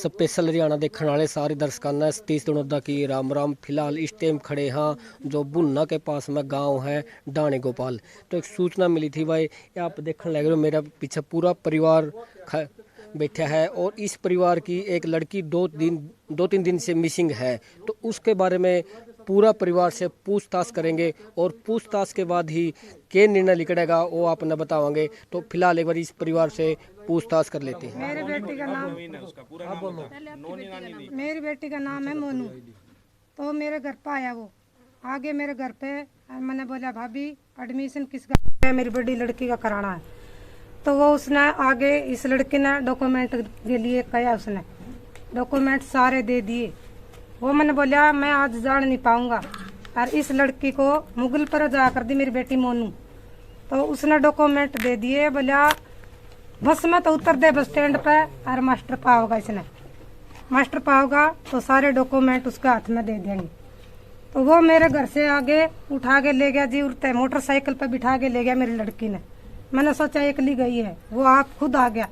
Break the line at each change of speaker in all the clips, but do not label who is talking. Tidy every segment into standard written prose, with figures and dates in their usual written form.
Special Haryana ਦੇਖਣ ਵਾਲੇ ਸਾਰੇ दर्शकों ने सतीश दनोदा की राम राम। फिलहाल इस टाइम खड़े हाँ जो बुन्ना के पास में गांव है डाणे गोपाल। तो एक सूचना मिली थी भाई, आप देखने लग रहे हो मेरा पीछे पूरा परिवार बैठा है और इस परिवार की एक लड़की दो तीन दिन से मिसिंग है। तो उसके बारे में पूरा परिवार से पूछताछ करेंगे और पूछताछ के बाद ही क्या निर्णय निकलेगा वो आपने बतावांगे। तो फिलहाल एक बार इस परिवार से पूछताछ कर लेते हैं।
मेरी बेटी का नाम है मोनू। तो मेरे घर पे आया वो, आगे मेरे घर पे मैंने बोला भाभी एडमिशन किस घर पे मेरी बड़ी लड़की का कराना है। तो वो उसने आगे इस लड़की ने डॉक्यूमेंट के लिए कहा, उसने डॉक्यूमेंट सारे दे दिए। वो मैंने बोला मैं आज जान नहीं पाऊंगा और इस लड़की को मुगल पर जा कर दी मेरी बेटी मोनू। तो उसने डॉक्यूमेंट दे दिए, बोला बस में तो उतर दे बस स्टैंड पे और मास्टर पाओगा, इसने मास्टर पाओगा तो सारे डॉक्यूमेंट उसके हाथ में दे देंगे। तो वो मेरे घर से आगे उठा के ले गया जी, उड़ते मोटरसाइकिल पे बिठा के ले गया मेरी लड़की ने। मैंने सोचा एकली गई है, वो आप खुद आ गया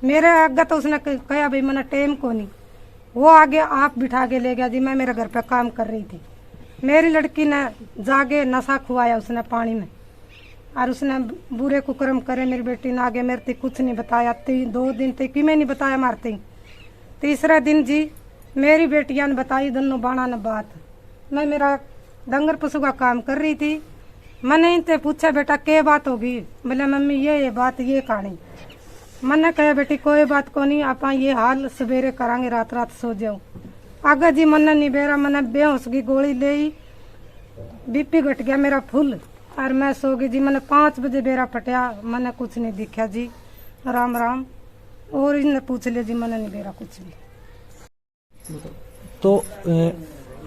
मेरे आगे। तो उसने कहा भाई मैंने टाइम को नहीं, वो आगे आप बिठा के ले गया जी। मैं मेरे घर पे काम कर रही थी, मेरी लड़की ने जाके नशा खुआया उसने पानी में और उसने बुरे कुकर्म करे। मेरी बेटी ने आगे मेरे तक कुछ नहीं बताया, 2 दिन तक कि मैं नहीं बताया मारते। तीसरा दिन जी मेरी बेटियां ने बताई दोनों बाणा ने बात। मैं मेरा डंगर पशु का काम कर रही थी, मैंने इनसे पूछा बेटा क्या बात होगी। बोले मम्मी ये बात ये कहानी। मैंने कहा बेटी कोई बात को नहीं, आप ये हाल सवेरे करांगे, रात रात सो जाओ। आगे जी मैंने नहीं बेरा, मैंने बेहोश की गोली ले, बीपी घट गया मेरा फुल और मैं सो गई जी। मैंने 5 बजे बेरा पटिया, मैंने कुछ नहीं दिखा जी। राम राम। और इन्हें पूछ लिया जी, मैंने नहीं बेरा कुछ भी।
तो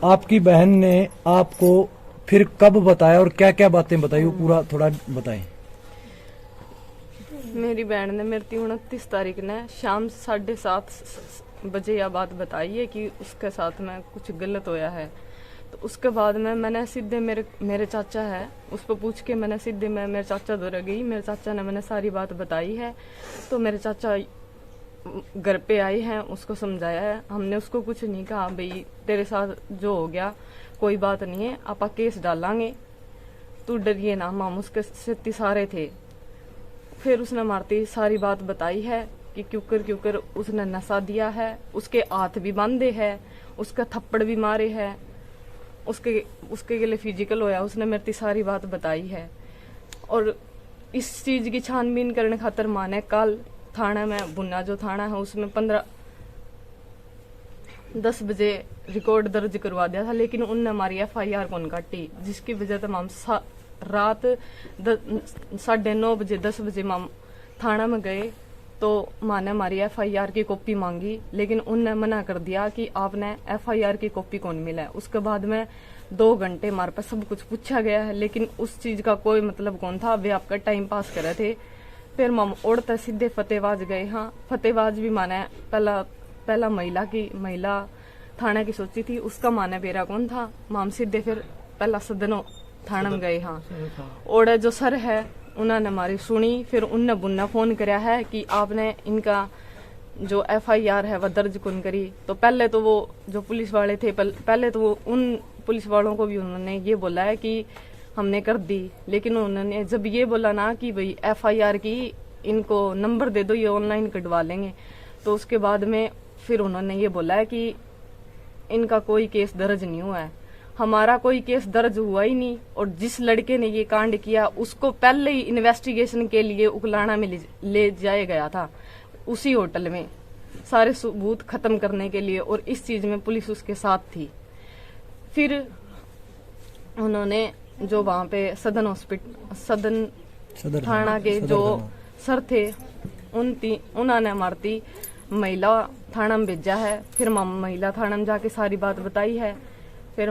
आपकी बहन ने आपको फिर कब बताया और क्या क्या बातें बताई, वो पूरा थोड़ा बताएं।
मेरी बहन ने मेरे 29 तारीख ने शाम 7:30 बजे यह बात बताई है कि उसके साथ में कुछ गलत होया है। तो उसके बाद में मैंने सीधे मेरे चाचा है उस पर पूछ के मैंने सीधे मैं मेरे चाचा दौरा गई। मेरे चाचा ने मैंने सारी बात बताई है। तो मेरे चाचा घर पे आई हैं, उसको समझाया है। हमने उसको कुछ नहीं कहा भाई तेरे साथ जो हो गया कोई बात नहीं है, आप केस डालांगे, तू डरिए ना। हम उसके से सारे थे। फिर उसने मारती सारी बात बताई है कि क्यों कर उसने नशा दिया है, उसके हाथ भी बांधे है, उसका थप्पड़ भी मारे है, उसके लिए फिजिकल होया। उसने मेरी सारी बात बताई है। और इस चीज की छानबीन करने खातर माने कल थाना में बुन्ना जो थाना है उसमें 10 बजे रिकॉर्ड दर्ज करवा दिया था, लेकिन उनने हमारी FIR कौन काटी, जिसकी वजह से हम रात 9:30 बजे 10 बजे हम थाना में गए। तो माँ ने हमारी FIR की कॉपी मांगी, लेकिन उनने मना कर दिया कि आपने FIR की कॉपी कौन मिला है। उसके बाद में 2 घंटे हमारे पास सब कुछ पूछा गया है, लेकिन उस चीज का कोई मतलब कौन था, वे आपका टाइम पास कर रहे थे। फिर हम उड़ते सीधे फतेहबाज गए। हाँ, फतेहबाज भी माने पहला महिला थाना की सोची थी, उसका माने बेरा कौन था। हम सीधे फिर पहला सदनो थाना में गए। हाँ, और जो सर है उन्होंने हमारी सुनी। फिर उनने बुन्ना फोन कराया है कि आपने इनका जो FIR है वह दर्ज कौन करी। तो पहले तो वो जो पुलिस वाले थे पहले तो वो उन पुलिस वालों को भी उन्होंने ये बोला है कि हमने कर दी, लेकिन उन्होंने जब ये बोला ना कि भाई FIR की इनको नंबर दे दो, ये ऑनलाइन कटवा लेंगे। तो उसके बाद में फिर उन्होंने ये बोला है कि इनका कोई केस दर्ज नहीं हुआ है। हमारा कोई केस दर्ज हुआ ही नहीं। और जिस लड़के ने ये कांड किया उसको पहले ही इन्वेस्टिगेशन के लिए उकलाना में ले जाया गया था, उसी होटल में सारे सबूत खत्म करने के लिए। और इस चीज में पुलिस उसके साथ थी। फिर उन्होंने जो वहां पे सदन थाना के जो सर थे उन्होंने हमारी महिला थाना में भेजा है। फिर महिला थाना में जाके सारी बात बताई है। फिर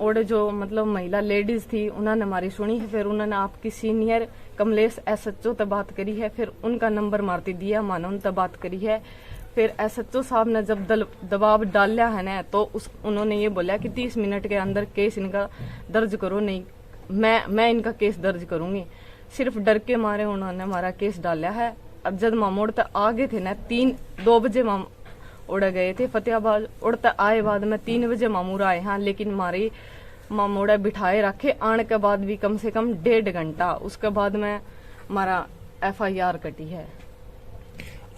और जो मतलब महिला लेडीज थी उन्होंने हमारी सुनी है। फिर उन्होंने आपकी सीनियर कमलेश SHO तक बात करी है। फिर उनका नंबर मारती दिया, मानो उन तक बात करी है। फिर SHO साहब ने जब दबाव डाला है ना, तो उन्होंने ये बोला कि 30 मिनट के अंदर केस इनका दर्ज करो, नहीं मैं इनका केस दर्ज करूंगी। सिर्फ डर के मारे उन्होंने हमारा केस डाला है। अब जब मामोड़ तक आगे थे ना 2 बजे उड़ गए थे फतेहाबाद। उड़ते आए बाद में 3 बजे मामूर आए हैं, लेकिन हमारी मामूड़ा बिठाए रखे आने के बाद भी कम से कम 1.5 घंटा। उसके बाद में हमारा FIR कटी है।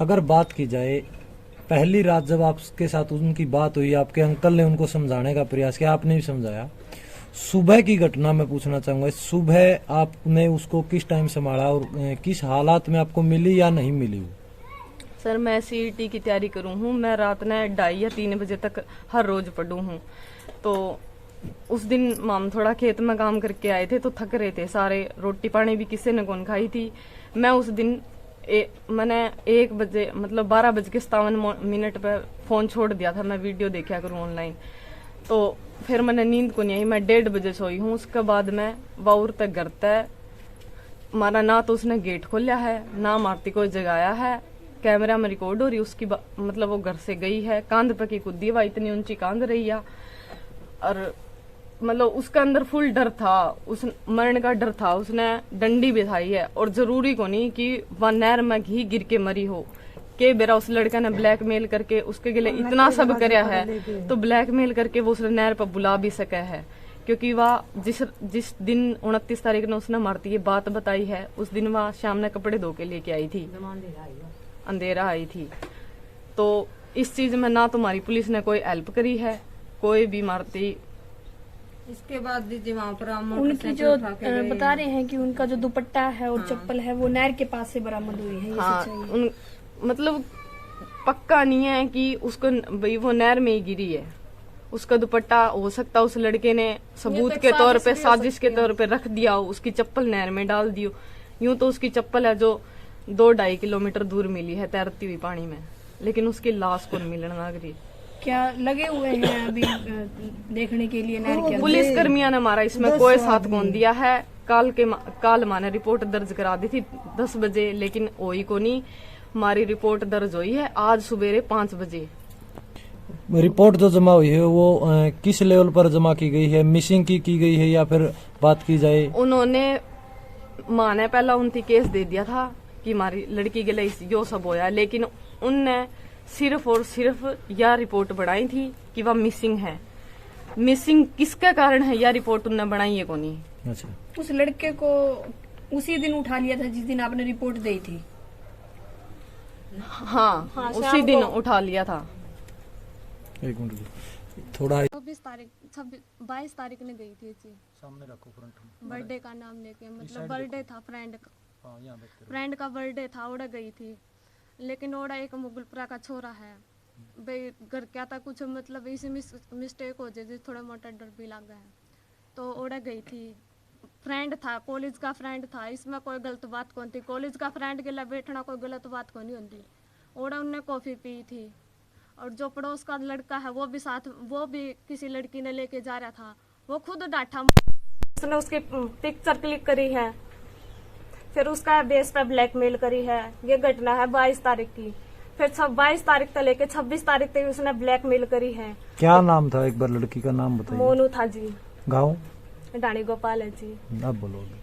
अगर बात की जाए पहली रात जब आपके साथ उनकी बात हुई, आपके अंकल ने उनको समझाने का प्रयास किया, आपने भी समझाया, सुबह की घटना मैं पूछना चाहूंगा, सुबह आपने उसको किस टाइम संभाला और किस हालात में आपको मिली या नहीं मिली?
सर मैं CET की तैयारी करूँ हूँ, मैं रात ने 2:30 या 3 बजे तक हर रोज पढ़ू हूँ। तो उस दिन माम थोड़ा खेत में काम करके आए थे तो थक रहे थे सारे, रोटी पानी भी किसी ने कौन खाई थी। मैं उस दिन मैंने 1 बजे मतलब 12:57 पे फोन छोड़ दिया था, मैं वीडियो देखा करूँ ऑनलाइन। तो फिर मैंने नींद को नहीं आई, मैं 1:30 बजे सोई हूँ। उसके बाद मैं बाउर तक घर तक हमारा ना तो उसने गेट खोला है ना मारती कोई जगाया है। कैमरा में रिकॉर्ड हो रही उसकी मतलब वो घर से गई है, कांध पे की कूदी हुआ, इतनी ऊंची कांध रही है। और मतलब उसका अंदर फुल डर था, उस मरण का डर था। उसने डंडी बिठाई है और जरूरी को नहीं कि वह नहर में घी गिर के मरी हो। के बेरा उस लड़का ने ब्लैकमेल करके उसके गले इतना सब करया है, तो ब्लैकमेल करके वो उसने नहर पर बुला भी सका है। क्योंकि वह जिस दिन 29 तारीख ने उसने मारती ये बात बताई है, उस दिन वह शाम ने कपड़े धो के लेके आई थी, अंधेरा आई थी। तो इस चीज में ना तुम्हारी पुलिस ने कोई हेल्प करी है, कोई भी मारती।
इसके बाद दीदी वहाँ पर हम
उनकी जो बता रहे हैं कि उनका जो दुपट्टा है और चप्पल है वो नहर के पास से बरामद हुई है, ये
हाँ,
सच्चाई है?
मतलब पक्का नहीं है कि उसको भाई वो नहर में ही गिरी है। उसका दुपट्टा हो सकता उस लड़के ने सबूत के तौर पे, साजिश के तौर पे रख दिया हो, उसकी चप्पल नहर में डाल दी हो। यूं तो उसकी चप्पल है जो 2-2.5 किलोमीटर दूर मिली है तैरती हुई पानी में, लेकिन उसकी लाश को मिलने लग रही।
क्या लगे हुए हैं अभी देखने के लिए नहर के अंदर?
पुलिस कर्मियों ने हमारा इसमें कोई साथ कौन दिया है। काल माने रिपोर्ट दर्ज करा दी थी 10 बजे, लेकिन वही को नहीं। हमारी रिपोर्ट दर्ज हुई है आज सुबेरे 5 बजे।
रिपोर्ट जो जमा हुई है वो किस लेवल पर जमा की गई है? मिसिंग की गई है या फिर बात की जाए?
उन्होंने माँ ने पहला उनकी केस दे दिया था कि हमारी लड़की के लिए यो सब होया, लेकिन उनने सिर्फ और सिर्फ यह रिपोर्ट बढ़ाई थी कि वह मिसिंग है। मिसिंग किसका कारण है यह रिपोर्ट उनने बनाई है को नहीं।
अच्छा,
उस लड़के को उसी दिन उठा लिया था जिस दिन आपने रिपोर्ट दी थी?
हाँ, उसी दिन उठा लिया था।
एक मिनट थोड़ा
22 तारीख ने गई थी जी,
सामने रखो फ्रंट में।
बर्थडे का नाम लेके, मतलब बर्थडे था फ्रेंड का, फ्रेंड का बर्थडे था, ओड़ा गई थी। लेकिन ओड़ा एक मुगलपुरा का छोरा है भाई, घर क्या था कुछ मतलब इसी मिस्टेक हो जाए, थोड़ा मोटा डर भी लग गया है। तो ओड़ा गई थी, फ्रेंड था, कॉलेज का फ्रेंड था, इसमें कोई गलत बात कौन थी। कॉलेज का फ्रेंड के लिए बैठना कोई गलत बात कौन नहीं होती। ओड़ा उनने कॉफ़ी पी थी, और जो पड़ोस का लड़का है वो भी साथ, वो भी किसी लड़की ने लेके जा रहा था, वो खुद डांटा।
उसने उसकी पिक्चर क्लिक करी है, फिर उसका बेस पे ब्लैकमेल करी है। ये घटना है 22 तारीख की। फिर 22 तारीख से लेके 26 तारीख तक उसने ब्लैकमेल करी है।
क्या नाम था एक बार लड़की का नाम बताइए?
मोनू था जी,
गाँव
डाणी गोपाल है जी।
अब बोलोगे?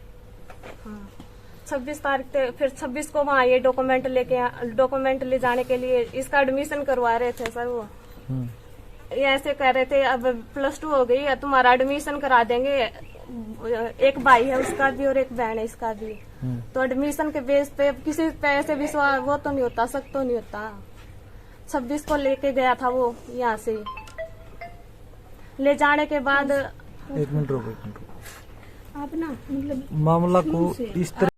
हाँ, 26 तारीख तक, फिर 26 को वहाँ ये डॉक्यूमेंट ले जाने के लिए इसका एडमिशन करवा रहे थे सर। वो ये ऐसे कह रहे थे अब +2 हो गई है, तुम्हारा एडमिशन करा देंगे। एक भाई है उसका भी और एक बहन है इसका भी। तो एडमिशन के बेस पे किसी पे ऐसे विश्वास वो तो नहीं होता, सख्त तो नहीं होता। 26 को लेके गया था वो यहाँ से, ले जाने के बाद
एक मिनट रुको।
आप ना मतलब
मामला को इस तरह